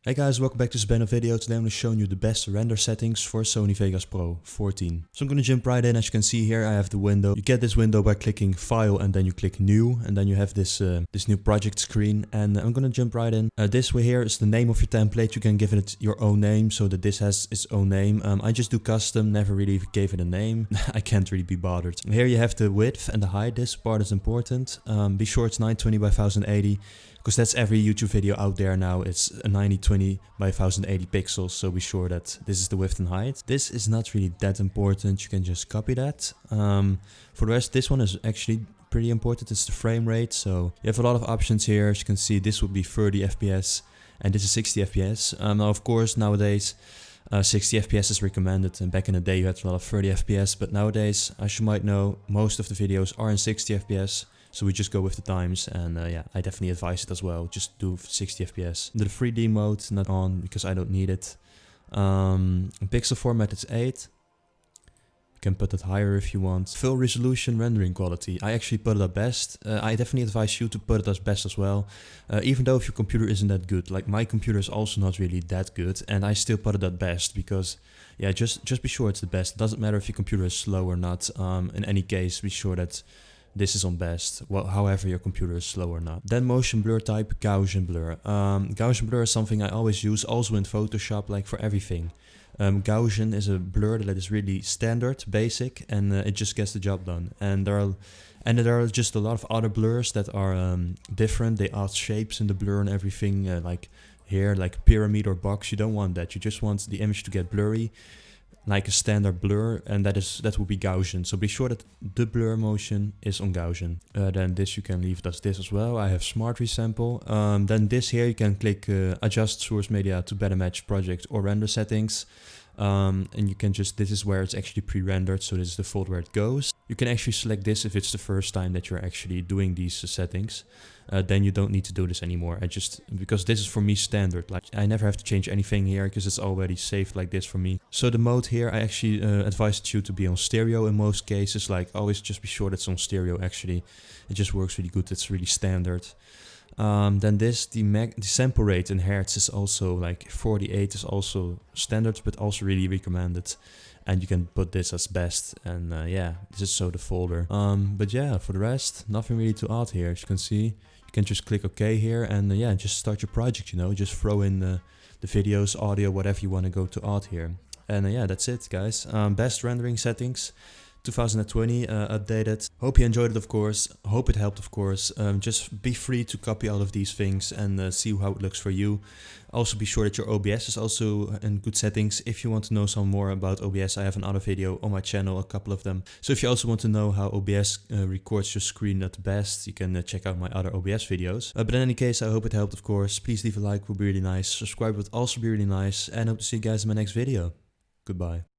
Hey guys, welcome back to SvenDesigns video. Today I'm going to show you the best render settings for Sony Vegas Pro 14. So I'm going to jump right in. As you can see here, I have the window. You get this window by clicking File and then you click New, and then you have this this new project screen. And I'm going to jump right in. This way here is the name of your template. You can give it your own name so that this has its own name. I just do custom, never really gave it a name. I can't really be bothered. Here you have the width and the height. This part is important. Be sure it's 920 by 1080. Because that's every YouTube video out there now. It's a 9020 by 1080 pixels. So be sure that this is the width and height. This is not really that important. You can just copy that. For the rest, this one is actually pretty important. It's the frame rate. So you have a lot of options here. As you can see, this would be 30 FPS and this is 60 FPS. Now, of course, nowadays 60 FPS is recommended. And back in the day, you had a lot of 30 FPS. But nowadays, as you might know, most of the videos are in 60 FPS. So we just go with the times, and yeah, I definitely advise it as well. Just do 60 FPS. The 3D mode not on because I don't need it. Pixel format is 8. You can put it higher if you want. Full resolution rendering quality. I actually put it at best. I definitely advise you to put it as best as well. Even though if your computer isn't that good. Like my computer is also not really that good, and I still put it at best because yeah, just be sure it's the best. It doesn't matter if your computer is slow or not. In any case, be sure that this is on best, well, however your computer is slow or not. Then motion blur type, Gaussian blur. Gaussian blur is something I always use, also in Photoshop, like for everything. Gaussian is a blur that is really standard, basic, and it just gets the job done. And there are just a lot of other blurs that are different. They add shapes in the blur and everything, like here, like pyramid or box. You don't want that. You just want the image to get blurry, like a standard blur, and that will be Gaussian. So be sure that the blur motion is on Gaussian. Then this you can leave as this as well. I have smart resample. Then this here you can click adjust source media to better match project or render settings. And you can just, this is where it's actually pre-rendered, so this is the default where it goes. You can actually select this if it's the first time that you're actually doing these settings. Then you don't need to do this anymore. Because this is for me standard. Like I never have to change anything here because it's already saved like this for me. So the mode here, I actually advised you to be on stereo in most cases. Like always just be sure that's on stereo actually. It just works really good. It's really standard. Then this, the sample rate in hertz is also like 48 is also standard, but also really recommended. And you can put this as best, and yeah, this is so the folder. But yeah, for the rest, nothing really to add here. As you can see, you can just click OK here, and yeah, just start your project, you know, just throw in the videos, audio, whatever you want to go to add here. And yeah, that's it, guys. Best rendering settings. 2020 updated. Hope you enjoyed it, of course. Hope it helped, of course. Just be free to copy all of these things and see how it looks for you. Also be sure that your OBS is also in good settings. If you want to know some more about OBS, I have another video on my channel, a couple of them. So if you also want to know how OBS records your screen at the best, you can check out my other OBS videos. But in any case, I hope it helped, of course. Please leave a like, would be really nice. Subscribe would also be really nice. And hope to see you guys in my next video. Goodbye.